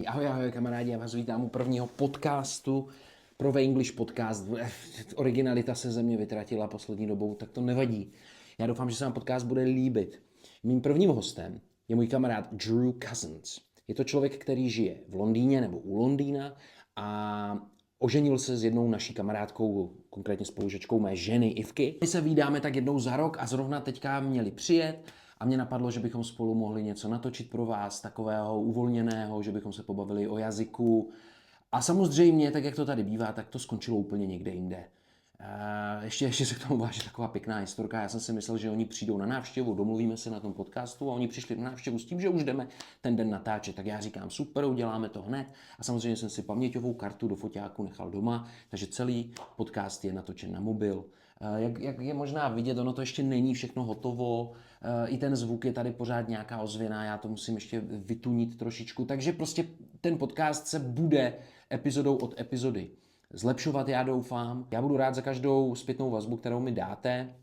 Ahoj kamarádi, já vás vítám u prvního podcastu, PROVEENGLISH podcast. Originalita se ze mě vytratila poslední dobou, tak to nevadí. Já doufám, že se vám podcast bude líbit. Mým prvním hostem je můj kamarád Cozens. Je to člověk, který žije v Londýně nebo u Londýna a oženil se s jednou naší kamarádkou, konkrétně spolužečkou mé ženy Ivky. My se vídáme tak jednou za rok a zrovna teďka měli přijet a mě napadlo, že bychom spolu mohli něco natočit pro vás, takového uvolněného, že bychom se pobavili o jazyku. A samozřejmě, tak jak to tady bývá, tak to skončilo úplně někde jinde. Ještě se k tomu váží taková pěkná historka. Já jsem si myslel, že oni přijdou na návštěvu, domluvíme se na tom podcastu a oni přišli na návštěvu s tím, že už jdeme ten den natáčet. Tak já říkám, super, uděláme to hned. A samozřejmě jsem si paměťovou kartu do foťáku nechal doma, takže celý podcast je natočen na mobil. Jak je možná vidět, ono to ještě není všechno hotovo, i ten zvuk je tady pořád nějaká ozvěna, já to musím ještě vytunit trošičku, takže prostě ten podcast se bude epizodou od epizody zlepšovat, já doufám. Já budu rád za každou zpětnou vazbu, kterou mi dáte.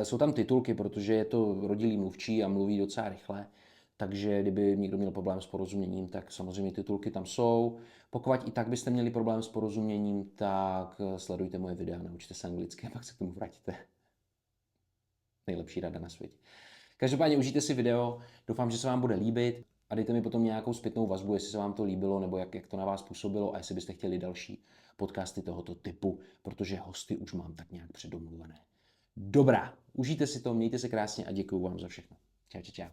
Jsou tam titulky, protože je to rodilý mluvčí a mluví docela rychle, takže kdyby někdo měl problém s porozuměním, tak samozřejmě titulky tam jsou. Pokud i tak byste měli problém s porozuměním, tak sledujte moje videa, naučte se anglicky a pak se k tomu vrátíte. Nejlepší rada na světě. Každopádně užijte si video, doufám, že se vám bude líbit a dejte mi potom nějakou zpětnou vazbu, jestli se vám to líbilo nebo jak to na vás působilo a jestli byste chtěli další podcasty tohoto typu, protože hosty už mám tak nějak předomluvené. Dobrá, užijte si to, mějte se krásně a děkuju vám za všechno. Čau.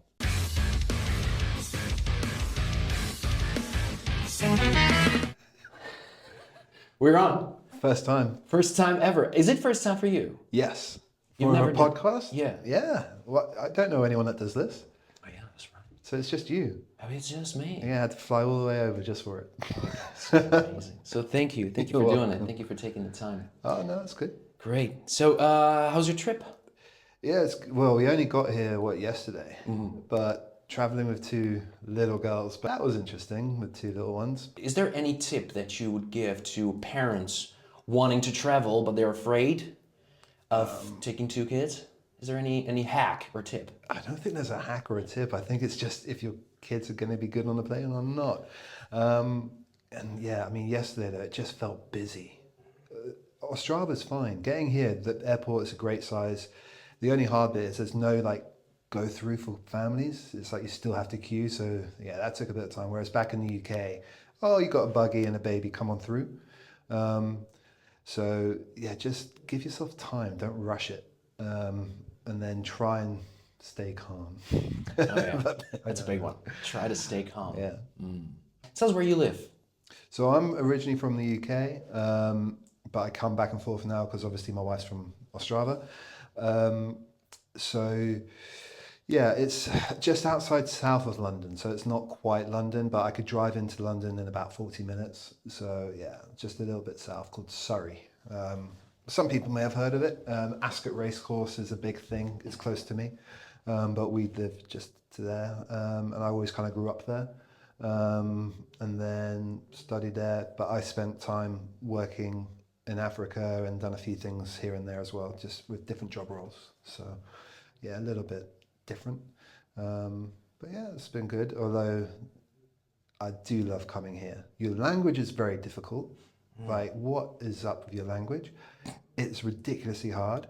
We're on. First time. First time ever. Is it first time for you? Yes. You've For never a podcast? Yeah. Yeah. Well, I don't know anyone that does this. Oh yeah, that's right. So it's just you. Oh, it's just me. Yeah, I had to fly all the way over just for it. That's amazing. So thank you for You're doing welcome. it. Thank you for taking the time. Oh, no, that's good. Great. So, how's your trip? Yeah, well, we only got here, yesterday? But traveling with two little girls, but that was interesting with two little ones. Is there any tip that you would give to parents wanting to travel but they're afraid of taking two kids? Is there any hack or tip? I don't think there's a hack or a tip. I think it's just if your kids are going to be good on the plane or not. And yeah, I mean, yesterday though, it just felt busy. Ostrava's fine. Getting here, the airport is a great size. The only hard bit is there's no go through for families. It's like you still have to queue. So yeah, that took a bit of time. Whereas back in the UK, you got a buggy and a baby, come on through. So yeah, just give yourself time. Don't rush it. And then try and stay calm. Oh, yeah. That's a big one. Try to stay calm. Yeah. Tell us where you live. So I'm originally from the UK, but I come back and forth now because obviously my wife's from Ostrava. So yeah, it's just outside south of London. So it's not quite London, but I could drive into London in about 40 minutes. So yeah, just a little bit south called Surrey. Some people may have heard of it. Ascot Racecourse is a big thing. It's close to me, but we live just to there. And I always kind of grew up there and then studied there. But I spent time working in Africa and done a few things here and there as well, just with different job roles. So yeah, a little bit different. But yeah, it's been good. Although I do love coming here. Your language is very difficult. Like, what is up with your language? It's ridiculously hard,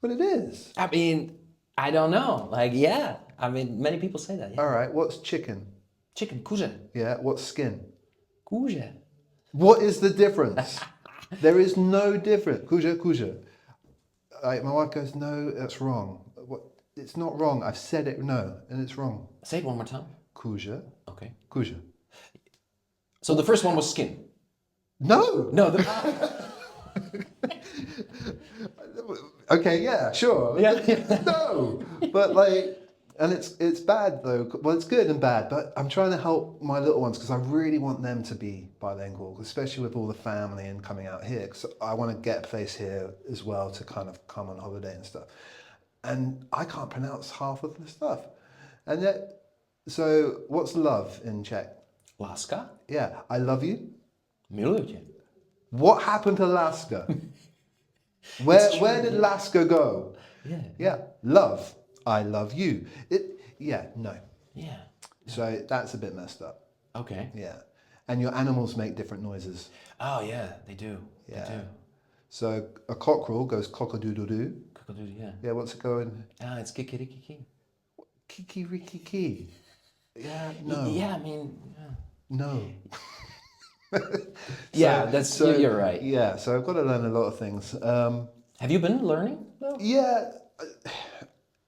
but it is. I mean, I don't know. Yeah. I mean, many people say that. Yeah. All right, what's chicken? Chicken, kuře. Yeah, what's skin? Kuře. What is the difference? There is no difference. Kuře. Like, my wife goes, no, that's wrong. What? It's not wrong. I've said it, no, and it's wrong. Say it one more time. Kuře. Okay. Kuře. So the first one was skin. No. Okay, yeah, sure. Yeah. No, but and it's bad though. Well, it's good and bad, but I'm trying to help my little ones because I really want them to be bilingual, especially with all the family and coming out here. Because I want to get a place here as well to kind of come on holiday and stuff. And I can't pronounce half of the stuff. And yet, so what's love in Czech? Láska? Yeah, I love you. Miluju tě. What happened to Laska? Where did Laska go? Yeah. Love. I love you. No. Yeah. So that's a bit messed up. Okay. Yeah. And your animals make different noises. Oh, yeah, they do. Yeah. They do. So a cockerel goes cock-a-doodle-doo. Cockatoo, yeah. Yeah, what's it going? It's kikirikiki. Kiki-riki-ki. Yeah, no. Yeah, I mean, yeah. No. You're right. Yeah, so I've got to learn a lot of things. Have you been learning, though? Yeah,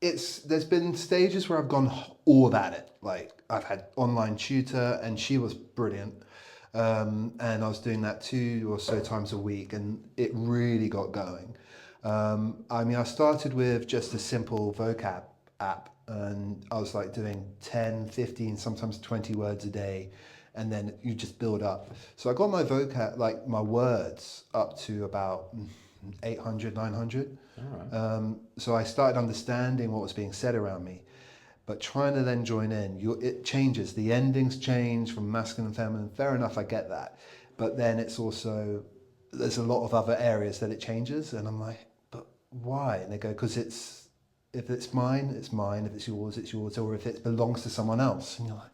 there's been stages where I've gone all at it. Like I've had online tutor and she was brilliant. And I was doing that 2 or so times a week and it really got going. I started with just a simple vocab app and I was like doing 10, 15, sometimes 20 words a day. And then you just build up. So I got my vocab, like my words up to about 800, 900. All right. So I started understanding what was being said around me. But trying to then join in, it changes. The endings change from masculine and feminine. Fair enough, I get that. But then it's also, there's a lot of other areas that it changes. And I'm like, but why? And they go, because if it's mine, it's mine. If it's yours. Or if it belongs to someone else. And you're like,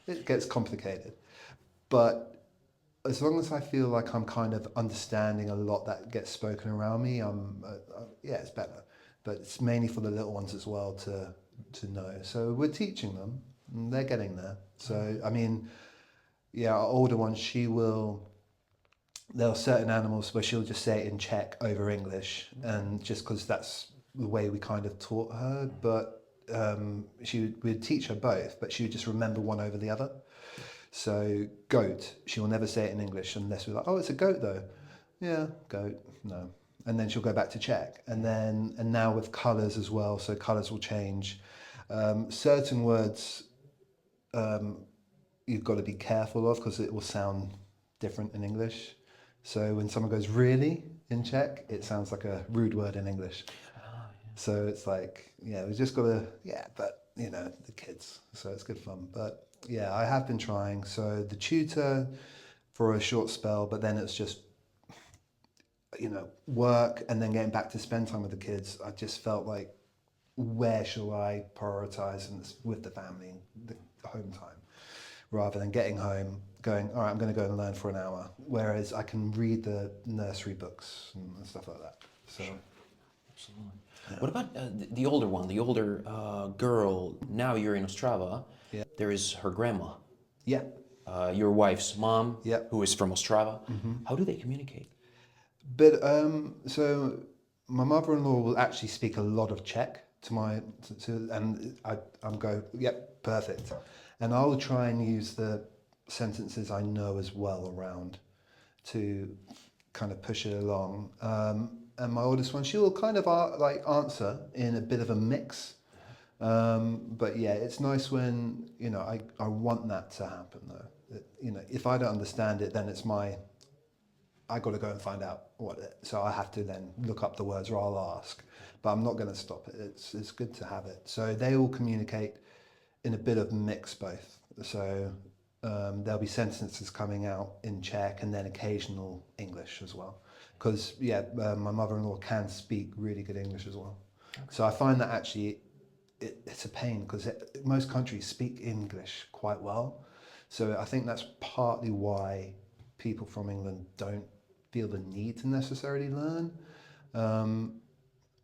it gets complicated. But as long as I feel like I'm kind of understanding a lot that gets spoken around me, it's better. But it's mainly for the little ones as well to know. So we're teaching them, and they're getting there. So, our older one, there are certain animals where she'll just say it in Czech over English, and just because that's the way we kind of taught her, but we'd teach her both, but she would just remember one over the other. So goat, she will never say it in English unless we're like, oh, it's a goat though. Yeah, goat, no. And then she'll go back to Czech. And now with colours as well, so colours will change. Certain words you've got to be careful of because it will sound different in English. So when someone goes really in Czech, it sounds like a rude word in English. So it's like, we just got to, but the kids, so it's good fun. But yeah, I have been trying. So the tutor for a short spell, but then it's just, work and then getting back to spend time with the kids. I just felt like, where shall I prioritize? And it's with the family, the home time, rather than getting home, going, all right, I'm going to go and learn for an hour. Whereas I can read the nursery books and stuff like that. So, sure. Absolutely. Yeah. What about the older one, the older girl? Now you're in Ostrava. Yeah. There is her grandma. Yeah. Your wife's mom, yeah. who is from Ostrava. Mm-hmm. How do they communicate? But so my mother-in-law will actually speak a lot of Czech and I'm go, yep, perfect. And I'll try and use the sentences I know as well around to kind of push it along. And my oldest one, she will kind of answer in a bit of a mix. But yeah, it's nice when, I want that to happen though. If I don't understand it, then it's I got to go and find out so I have to then look up the words or I'll ask, but I'm not going to stop it. It's good to have it. So they all communicate in a bit of mix both. So there'll be sentences coming out in Czech and then occasional English as well. Because my mother-in-law can speak really good English as well. Okay. So I find that actually it's a pain because most countries speak English quite well. So I think that's partly why people from England don't feel the need to necessarily learn.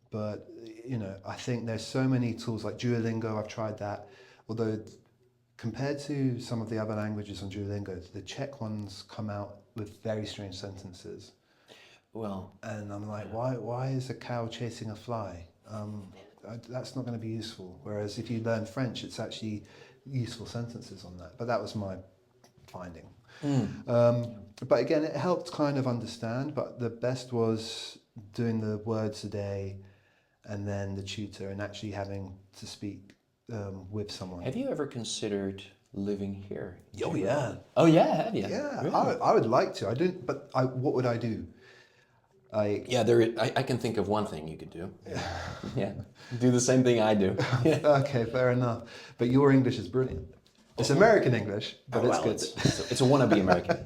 But, I think there's so many tools like Duolingo, I've tried that. Although compared to some of the other languages on Duolingo, the Czech ones come out with very strange sentences. Well, and I'm like, why is a cow chasing a fly? That's not going to be useful. Whereas if you learn French, it's actually useful sentences on that. But that was my finding. But again, it helped kind of understand. But the best was doing the words a day and then the tutor and actually having to speak with someone. Have you ever considered living here? Oh, yeah. Oh, yeah, have you? Yeah, really? I would like to. I didn't, but what would I do? I can think of one thing you could do. Yeah, do the same thing I do. Yeah. Okay, fair enough. But your English is brilliant. It's American English, but it's good. It's a wannabe American.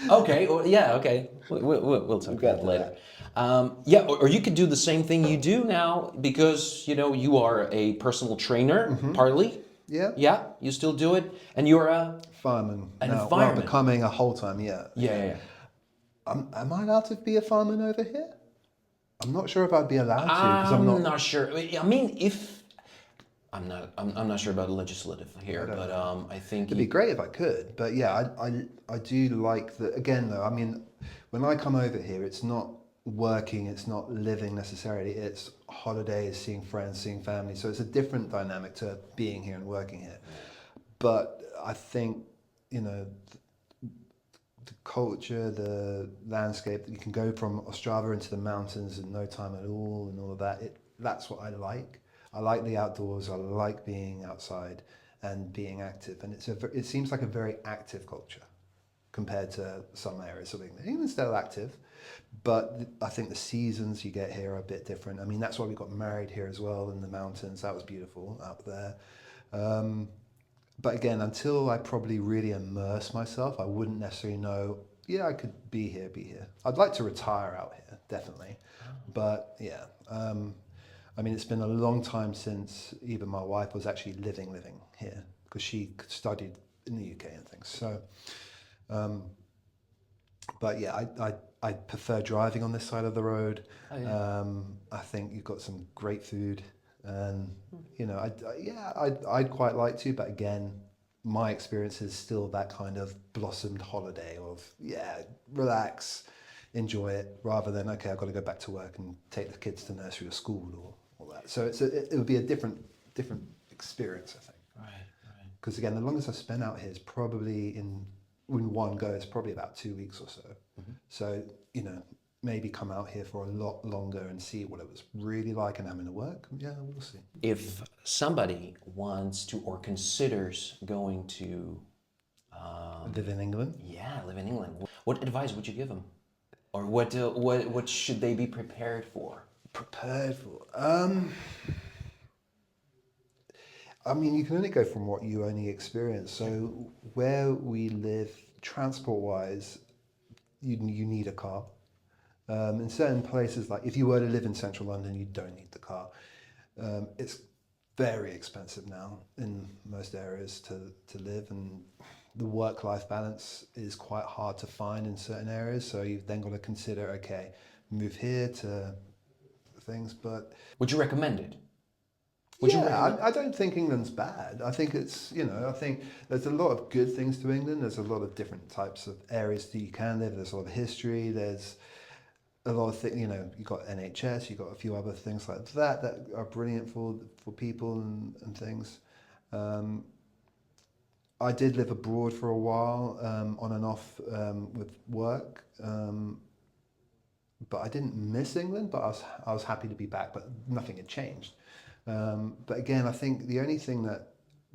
Okay, okay. We'll talk about it later. Or you could do the same thing you do now because, you are a personal trainer, partly. Yeah. Yeah, you still do it, and you're a Fireman. An Well, fireman. becoming a whole-time, yeah. yeah. Am I allowed to be a fireman over here? I'm not sure if I'd be allowed to because I'm I'm not. not sure. I mean, if I'm not sure about the legislative here, but I think It'd be great if I could, but yeah, I do like the. Again, though, I mean, when I come over here, it's not working, it's not living necessarily. It's holidays, seeing friends, seeing family. So it's a different dynamic to being here and working here. But I think the culture, the landscape, that you can go from Ostrava into the mountains in no time at all, and all of that. That's what I like. I like the outdoors. I like being outside and being active, and it seems like a very active culture compared to some areas of England. England's still active, but I think the seasons you get here are a bit different. I mean, that's why we got married here as well in the mountains. That was beautiful up there. But again, until I probably really immerse myself, I wouldn't necessarily know, yeah, I could be here. I'd like to retire out here, definitely. But yeah, I mean, it's been a long time since even my wife was actually living here because she studied in the UK and things. So, but yeah, I prefer driving on this side of the road. Oh, yeah. I think you've got some great food. And I'd quite like to, but again, my experience is still that kind of blossomed holiday of relax, enjoy it, rather than okay, I've got to go back to work and take the kids to nursery or school or all that. So it would be a different experience, I think. Right. Because again, the longest I spent out here is probably in one go. It's probably about 2 weeks or so. Mm-hmm. So maybe come out here for a lot longer and see what it was really like and having to work. Yeah, we'll see. If somebody wants to or considers going to Live in England? Yeah, live in England, what advice would you give them? Or what should they be prepared for? Prepared for? I mean, you can only go from what you only experience. So where we live, transport-wise, you need a car. In certain places, like if you were to live in central London, you don't need the car. It's very expensive now in most areas to live, and the work-life balance is quite hard to find in certain areas. So you've then got to consider, okay, move here to things. But Would you recommend it? I don't think England's bad. I think it's, I think there's a lot of good things to England. There's a lot of different types of areas that you can live. There's a lot of history. There's a lot of things, you've got NHS, you've got a few other things like that are brilliant for people and things. I did live abroad for a while, on and off with work, but I didn't miss England, but I was happy to be back, but nothing had changed. But again, I think the only thing that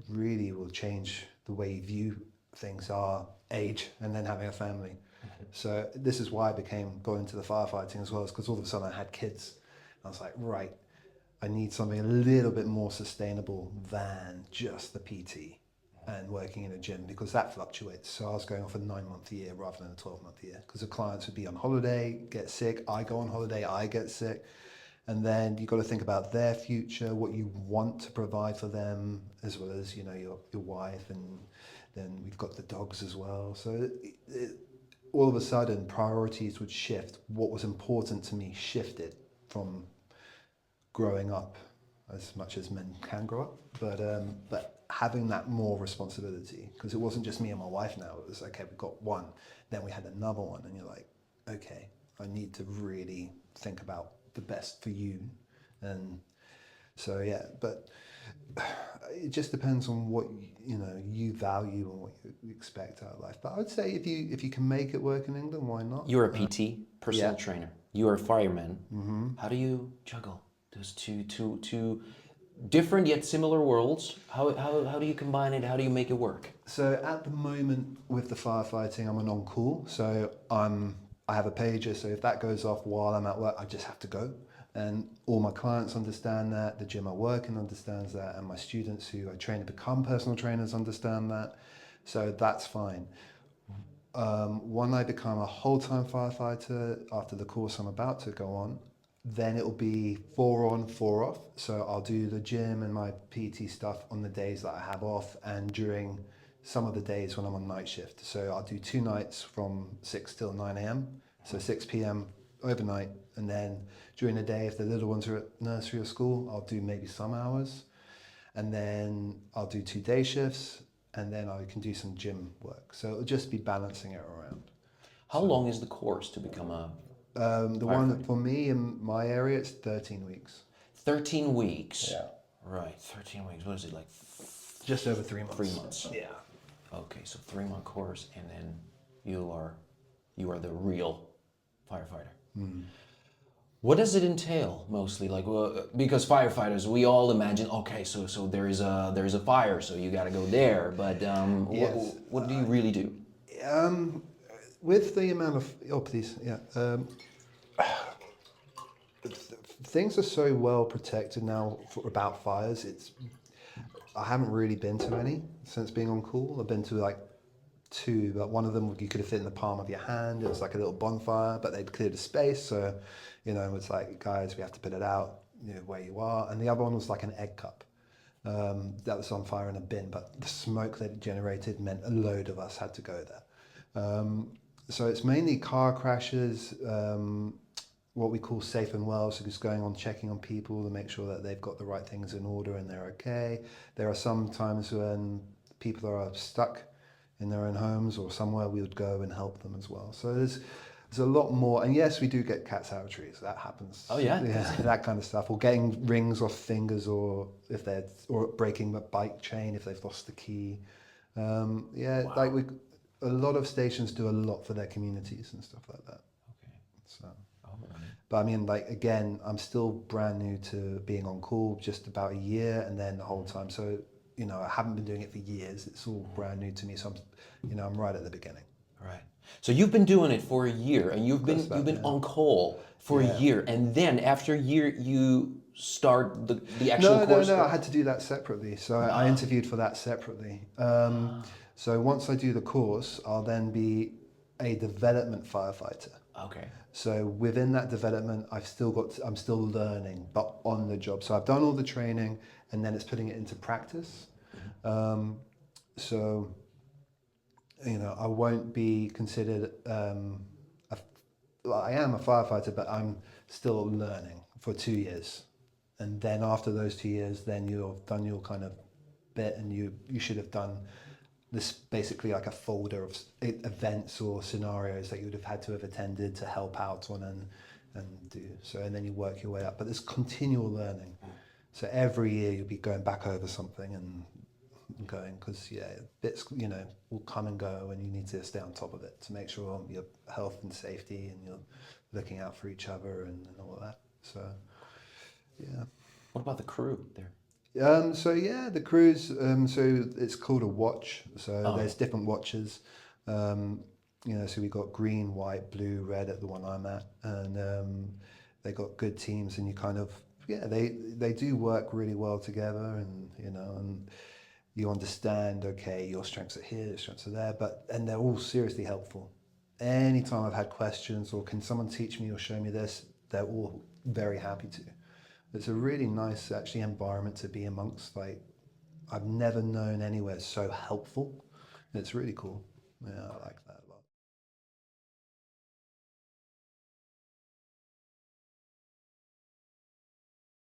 really will change the way you view things are age and then having a family. So this is why I got into the firefighting as well, is because all of a sudden I had kids. I was like, right, I need something a little bit more sustainable than just the PT and working in a gym, because that fluctuates. So I was going off a 9-month year rather than a 12-month year, because the clients would be on holiday, get sick, I go on holiday, I get sick. And then you've got to think about their future, what you want to provide for them, as well as, your wife, and then we've got the dogs as well. So all of a sudden priorities would shift. What was important to me shifted from growing up, as much as men can grow up, but having that more responsibility, because it wasn't just me and my wife now. It was, okay, we've got one, then we had another one, and you're like, okay, I need to really think about the best for you. And so but it just depends on what you value and what you expect out of life. But I would say if you can make it work in England, why not? You're a PT, personal trainer. You are a fireman. Mm-hmm. How do you juggle those two different yet similar worlds? How do you combine it? How do you make it work? So at the moment with the firefighting, I'm an on-call. So I have a pager. So if that goes off while I'm at work, I just have to go. And all my clients understand that, the gym I work in understands that, and my students who I train to become personal trainers understand that. So that's fine. When I become a whole-time firefighter after the course I'm about to go on, then it'll be 4 on, 4 off. So I'll do the gym and my PT stuff on the days that I have off and during some of the days when I'm on night shift. So I'll do 2 nights from 6 till 9 a.m. So 6 p.m. overnight. And then during the day, if the little ones are at nursery or school, I'll do maybe some hours. And then I'll do 2 day shifts. And then I can do some gym work. So it'll just be balancing it around. How long is the course to become a the one that for me in my area, it's 13 weeks. 13 weeks? Yeah. Right, 13 weeks. What is it, like? Just over 3 months. 3 months. Yeah. Okay, so 3-month course, and then you are the real firefighter. What does it entail mostly? Like, because firefighters, we all imagine, okay, so there is a fire, so you got to go there. But Yes. what do you really do? With the amount of things are so well protected now about fires. I haven't really been to any since being on call. I've been to like 2, but one of them you could have fit in the palm of your hand. It was like a little bonfire, but they'd cleared a space, so it's like, guys, we have to put it out, where you are. And the other one was like an egg cup that was on fire in a bin, but the smoke that it generated meant a load of us had to go there. So it's mainly car crashes, what we call safe and well, so just going on checking on people to make sure that they've got the right things in order and they're okay. There are some times when people are stuck in their own homes or somewhere, we would go and help them as well. So there's a lot more, and yes, we do get cats out of trees. That happens. Oh yeah, that kind of stuff, or getting rings off fingers, or breaking a bike chain if they've lost the key. Wow. Like a lot of stations do a lot for their communities and stuff like that. Okay. So, right. but I mean, like again, I'm still brand new to being on call, just about a year, and then the whole time. So I haven't been doing it for years. It's all brand new to me. So I'm right at the beginning. Right. So you've been doing it for a year, and you've been on call for a year, and then after a year you start the actual course. No. I had to do that separately. So I interviewed for that separately. So once I do the course, I'll then be a development firefighter. Okay. So within that development, I'm still learning, but on the job. So I've done all the training, and then it's putting it into practice. So I won't be considered. I am a firefighter, but I'm still learning for 2 years, and then after those 2 years, then you've done your kind of bit, and you should have done this basically like a folder of events or scenarios that you would have had to have attended to help out on and do. So, and then you work your way up. But there's continual learning. So every year you'll be going back over something and going, because bits will come and go, and you need to stay on top of it to make sure your health and safety and you're looking out for each other and all of that. So, yeah. What about the crew there? The crews, so it's called a watch. So there's different watches. So we got green, white, blue, red at the one I'm at, and they got good teams, and you kind of they do work really well together, and and you understand, okay, your strengths are here, your strengths are there, and they're all seriously helpful. Anytime I've had questions or can someone teach me or show me this, they're all very happy to. It's a really nice, actually, environment to be amongst. Like, I've never known anywhere so helpful. It's really cool. Yeah, I like that.